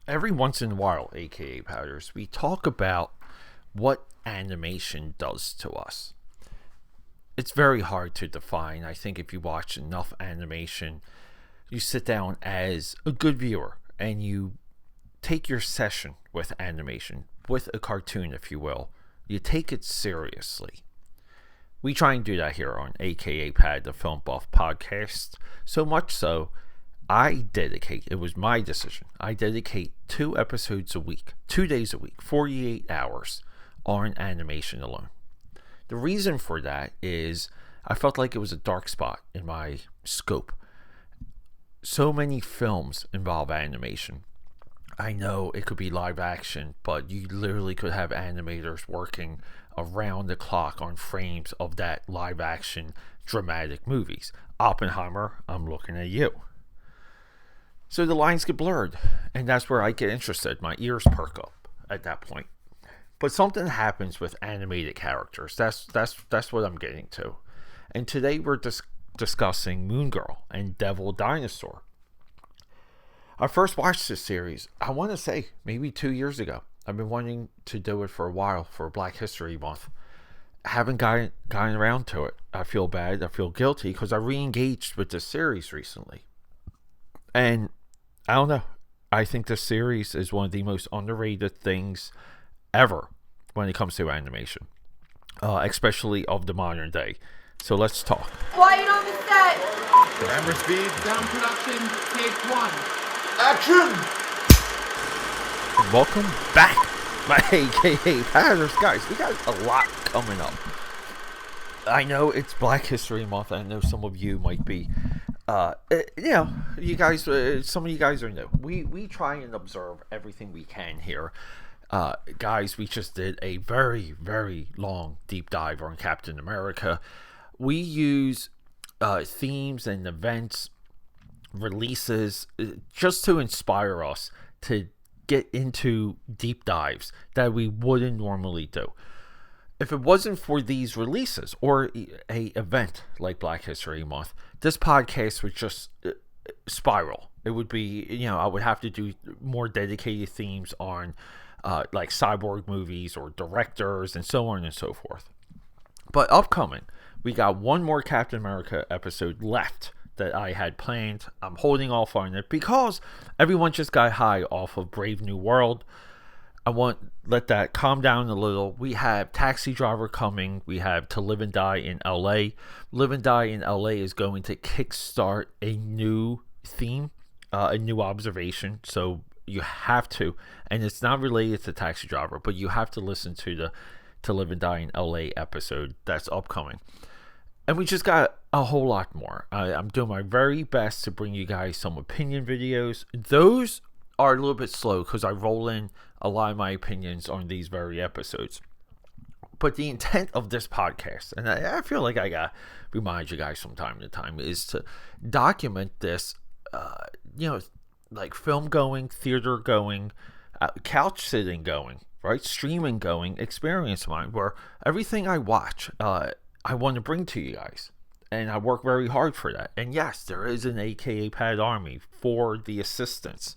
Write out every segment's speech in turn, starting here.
Every once in a while, aka Powders, we talk about what animation does to us. It's very hard to define. I think if you watch enough animation, you sit down as a good viewer and you take your session with animation, with a cartoon, if you will. You take it seriously. We try and do that here on AKAPAD The Film Buff podcast. So much so, it was my decision. I dedicate 2 episodes a week, 2 days a week, 48 hours on animation alone. The reason for that is I felt like it was a dark spot in my scope. So many films involve animation. I know it could be live action, but you literally could have animators working around the clock on frames of that live action dramatic movies. Oppenheimer, I'm looking at you. So the lines get blurred, and that's where I get interested. My ears perk up at that point. But something happens with animated characters. That's what I'm getting to. And today we're discussing Moon Girl and Devil Dinosaur. I first watched this series, I want to say, maybe 2 years ago. I've been wanting to do it for a while for Black History Month. I haven't gotten around to it. I feel bad. I feel guilty because I re-engaged with this series recently. And I don't know. I think this series is one of the most underrated things ever when it comes to animation, especially of the modern day. So let's talk. Quiet on the set. Camera speed. Sound production, take 1. Action! Welcome back, my AKA Patters. Guys, we got a lot coming up. I know it's Black History Month. I know some of you might be, you guys, some of you guys are new. We try and observe everything we can here. Guys, we just did a very, very long deep dive on Captain America. We use themes and events, releases, just to inspire us to get into deep dives that we wouldn't normally do. If it wasn't for these releases or a event like Black History Month, this podcast would just spiral. It would be, I would have to do more dedicated themes on like cyborg movies or directors and so on and so forth. But upcoming, we got one more Captain America episode left that I had planned. I'm holding off on it because everyone just got high off of Brave New World. I want to let that calm down a little. We have Taxi Driver coming. We have To Live and Die in LA. Live and Die in LA is going to kickstart a new theme, a new observation. So you have to, and it's not related to Taxi Driver, but you have to listen to the To Live and Die in LA episode that's upcoming. And we just got a whole lot more. I'm doing my very best to bring you guys some opinion videos. Those are a little bit slow because I roll in a lot of my opinions on these very episodes. But the intent of this podcast, and I feel like I got to remind you guys from time to time, is to document this, like film going, theater going, couch sitting going, right? Streaming going, experience mine, where everything I watch, I want to bring to you guys. And I work very hard for that. And yes, there is an AKA Pad Army for the assistance.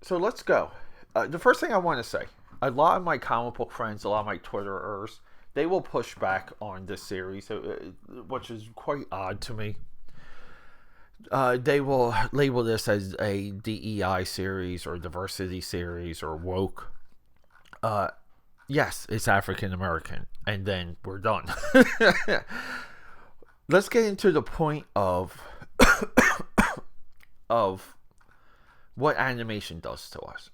So let's go. The first thing I want to say, a lot of my comic book friends, a lot of my Twitterers, they will push back on this series, which is quite odd to me. They will label this as a DEI series or diversity series or woke. Yes, it's African American, and then we're done. Let's get into the point of what animation does to us.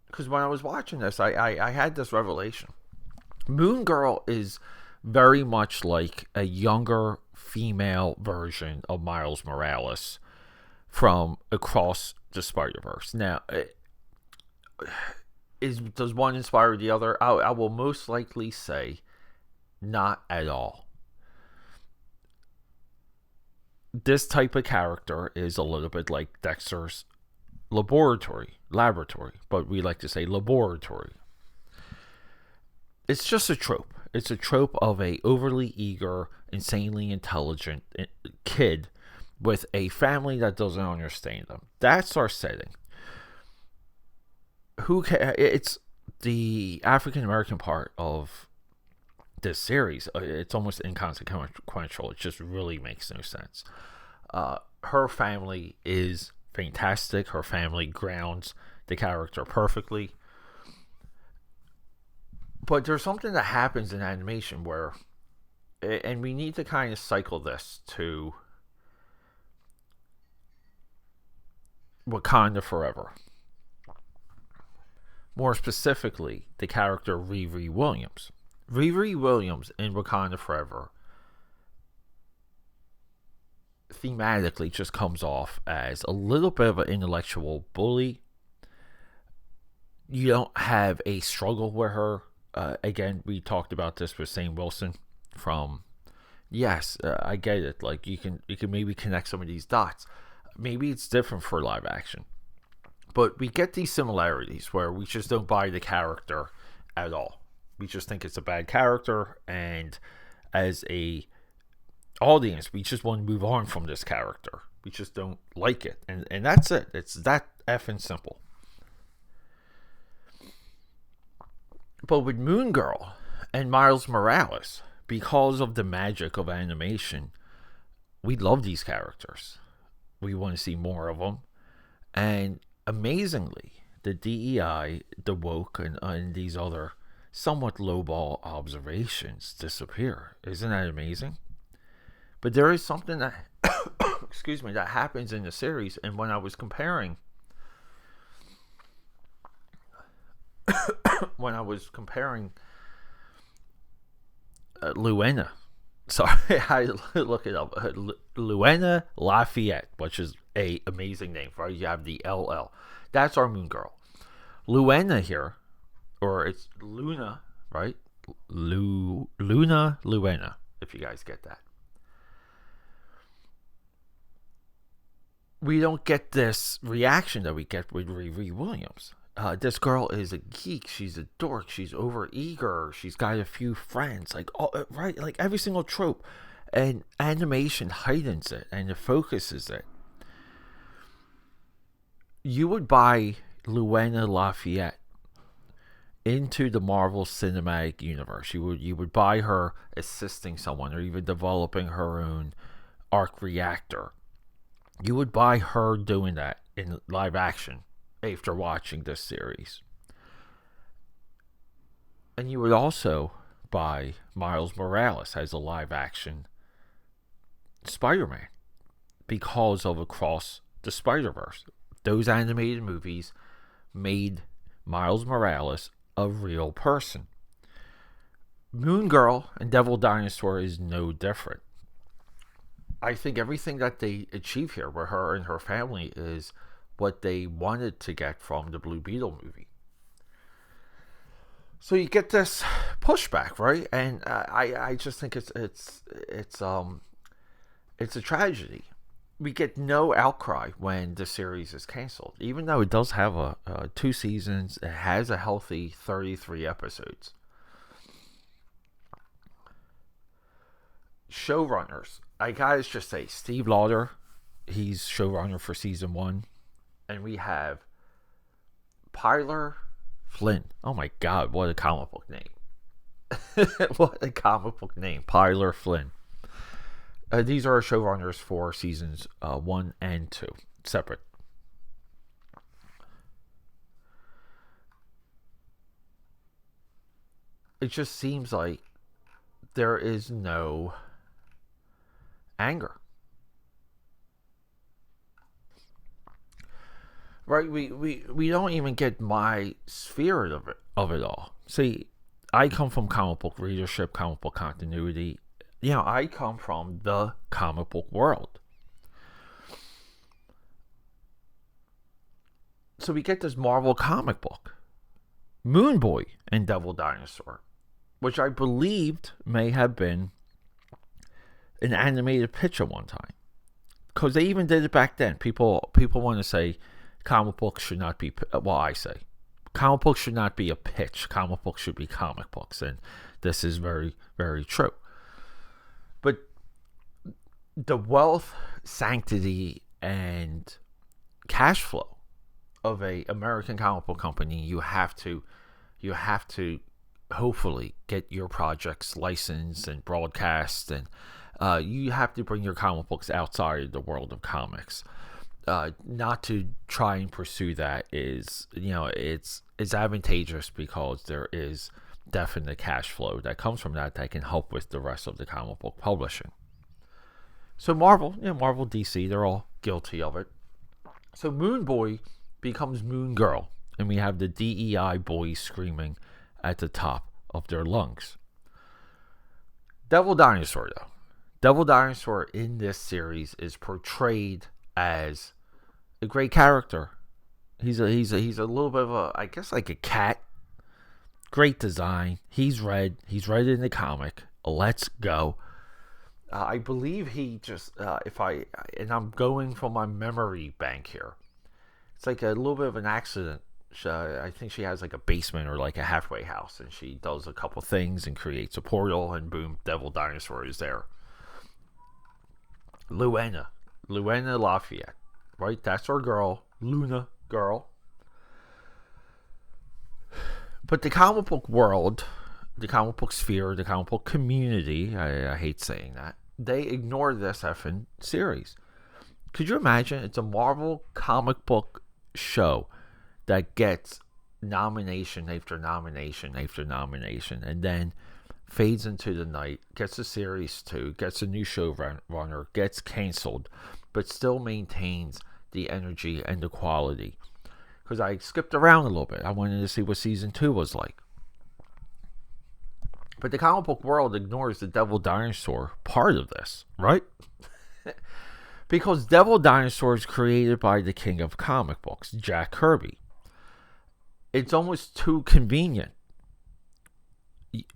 Because when I was watching this, I had this revelation. Moon Girl is very much like a younger female version of Miles Morales from Across the Spider-Verse. Now, does one inspire the other? I will most likely say not at all. This type of character is a little bit like Dexter's laboratory, but we like to say laboratory. It's just a trope. It's a trope of a overly eager, insanely intelligent kid with a family that doesn't understand them. That's our setting. It's the African American part of this series. It's almost inconsequential. It just really makes no sense. Her family is fantastic. Her family grounds the character perfectly. But there's something that happens in animation where, and we need to kind of cycle this to Wakanda Forever. More specifically, the character Riri Williams. Riri Williams in Wakanda Forever thematically just comes off as a little bit of an intellectual bully. You don't have a struggle with her. Again, we talked about this with Sam Wilson from, yes, I get it. Like you can maybe connect some of these dots. Maybe it's different for live action. But we get these similarities where we just don't buy the character at all. We just think it's a bad character, and as a audience, we just want to move on from this character. We just don't like it. And that's it. It's that effing simple. But with Moon Girl and Miles Morales, because of the magic of animation, we love these characters. We want to see more of them. And amazingly, the DEI, the woke, and these other somewhat lowball observations disappear. Isn't that amazing? But there is something that excuse me, that happens in the series, and when I was comparing Luena, sorry, I look it up, Luena Lafayette, which is a amazing name, right? You have the LL. That's our Moon Girl. Luena here, or it's Luna, right? Luena, if you guys get that. We don't get this reaction that we get with Riri Williams. This girl is a geek. She's a dork. She's overeager. She's got a few friends. Like, right, like every single trope. And animation heightens it and it focuses it. You would buy Luena Lafayette into the Marvel Cinematic Universe. You would buy her assisting someone or even developing her own arc reactor. You would buy her doing that in live action after watching this series. And you would also buy Miles Morales as a live action Spider-Man because of Across the Spider-Verse. Those animated movies made Miles Morales a real person. Moon Girl and Devil Dinosaur is no different. I think everything that they achieve here with her and her family is what they wanted to get from the Blue Beetle movie. So you get this pushback, right? And I just think it's a tragedy. We get no outcry when the series is canceled, even though it does have a 2 seasons. It has a healthy 33 episodes. Showrunners, I gotta just say, Steve Lauder, he's showrunner for season 1, and we have Pyler Flynn. Oh my God, what a comic book name! What a comic book name, Pyler Flynn. These are showrunners for seasons 1 and 2, separate. It just seems like there is no anger. Right? We don't even get my sphere of it all. See, I come from comic book readership, comic book continuity. I come from the comic book world. So we get this Marvel comic book, Moon Boy and Devil Dinosaur, which I believed may have been an animated pitch at one time, because they even did it back then. People want to say comic books should not be. Well, I say comic books should not be a pitch. Comic books should be comic books, and this is very, very true. But the wealth, sanctity, and cash flow of a American comic book company, you have to hopefully get your projects licensed and broadcast, and you have to bring your comic books outside the world of comics. Not to try and pursue that is, it's advantageous because there is definite cash flow that comes from that can help with the rest of the comic book publishing. So Marvel, Marvel, DC, they're all guilty of it. So Moon Boy becomes Moon Girl, and we have the DEI boys screaming at the top of their lungs. Devil Dinosaur, though. Devil Dinosaur in this series is portrayed as a great character. He's a little bit of a, I guess, like a cat. Great design. He's red in the comic. Let's go. I believe he just, and I'm going from my memory bank here. It's like a little bit of an accident. I think she has like a basement or like a halfway house, and she does a couple things and creates a portal, and boom, Devil Dinosaur is there. Luena Lafayette, right? That's our girl, Luna girl. But the comic book world, the comic book sphere, the comic book community, I hate saying that, they ignore this effing series. Could you imagine? It's a Marvel comic book show that gets nomination after nomination after nomination, and then fades into the night, gets a series 2, gets a new showrunner, gets canceled, but still maintains the energy and the quality. Because I skipped around a little bit. I wanted to see what season 2 was like. But the comic book world ignores the Devil Dinosaur part of this, right? Because Devil Dinosaur is created by the king of comic books, Jack Kirby. It's almost too convenient.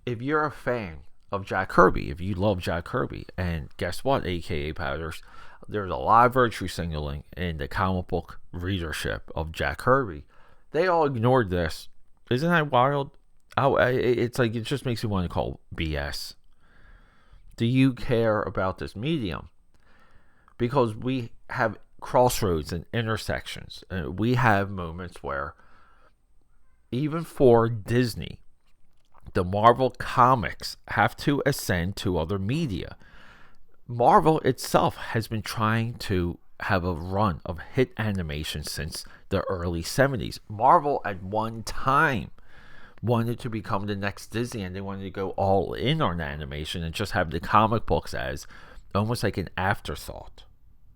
If you're a fan of Jack Kirby, if you love Jack Kirby, and guess what, aka Powders, there's a lot of virtue signaling in the comic book readership of Jack Kirby. They all ignored this. Isn't that wild? It's like, it just makes me want to call BS. Do you care about this medium? Because we have crossroads and intersections. And we have moments where, even for Disney, the Marvel comics have to ascend to other media. Marvel itself has been trying to have a run of hit animation since the early 70s. Marvel at one time wanted to become the next Disney, and they wanted to go all in on animation and just have the comic books as almost like an afterthought.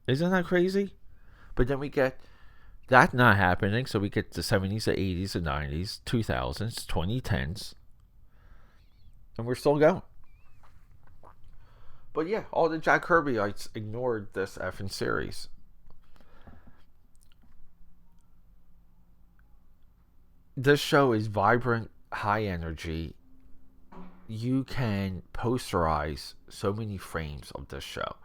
Isn't that crazy? But then we get that not happening, so we get the 70s, the 80s, the 90s, 2000s, 2010s, and we're still going. But yeah, all the Jack Kirbyites ignored this effing series. This show is vibrant, high energy. You can posterize so many frames of this show.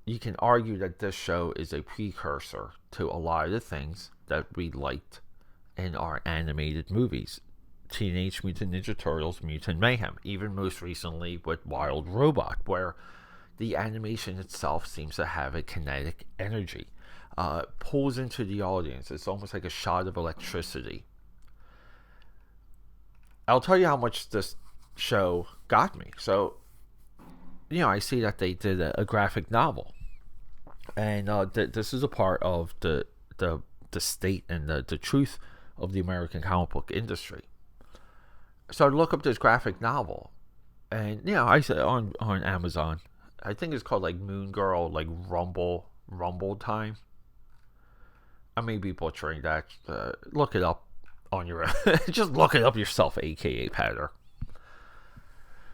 You can argue that this show is a precursor to a lot of the things that we liked in our animated movies. Teenage Mutant Ninja Turtles, Mutant Mayhem, even most recently with Wild Robot, where the animation itself seems to have a kinetic energy. Pulls into the audience. It's almost like a shot of electricity. I'll tell you how much this show got me. So, I see that they did a graphic novel. And this is a part of the state and the truth of the American comic book industry. So I look up this graphic novel, and I said on Amazon, I think it's called like Moon Girl, like Rumble Time. I may be butchering that. Look it up on your just look it up yourself, aka Patter.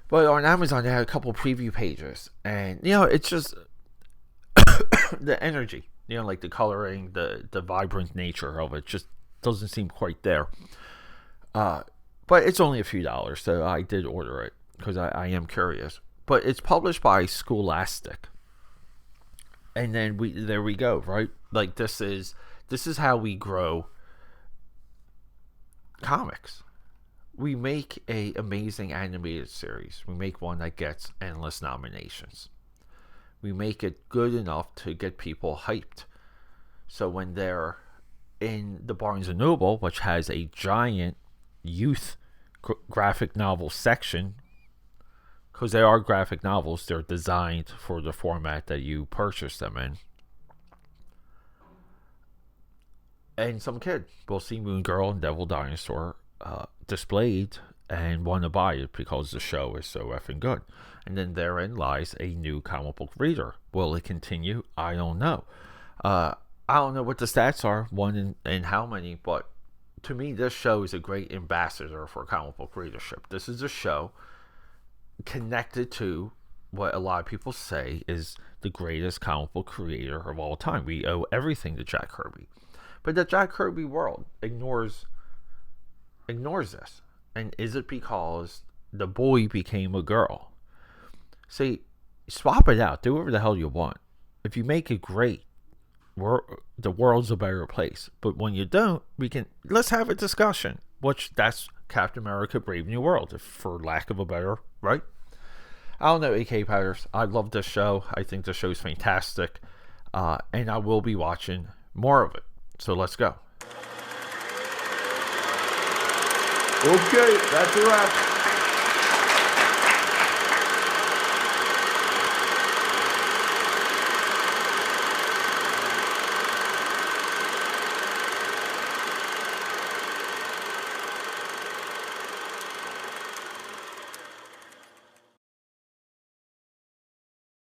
But on Amazon, they had a couple preview pages, and it's just the energy, like the coloring, the vibrant nature of it just doesn't seem quite there. But it's only a few dollars, so I did order it because I am curious. But it's published by Scholastic, and then there we go, right? Like this is how we grow comics. We make a amazing animated series. We make one that gets endless nominations. We make it good enough to get people hyped. So when they're in the Barnes & Noble, which has a giant youth graphic novel section, because they are graphic novels, they're designed for the format that you purchase them in. And some kid will see Moon Girl and Devil Dinosaur displayed and want to buy it because the show is so effing good. And then therein lies a new comic book reader. Will it continue? I don't know. I don't know what the stats are, one and how many, but to me, this show is a great ambassador for comic book readership. This is a show connected to what a lot of people say is the greatest comic book creator of all time. We owe everything to Jack Kirby. But the Jack Kirby world ignores this. And is it because the boy became a girl? See, swap it out. Do whatever the hell you want. If you make it great, the world's a better place. But when you don't, let's have a discussion. That's Captain America: Brave New World, for lack of a better, right? I don't know, AKAPADers. I love this show. I think the show's fantastic. And I will be watching more of it. So let's go. Okay, that's a wrap.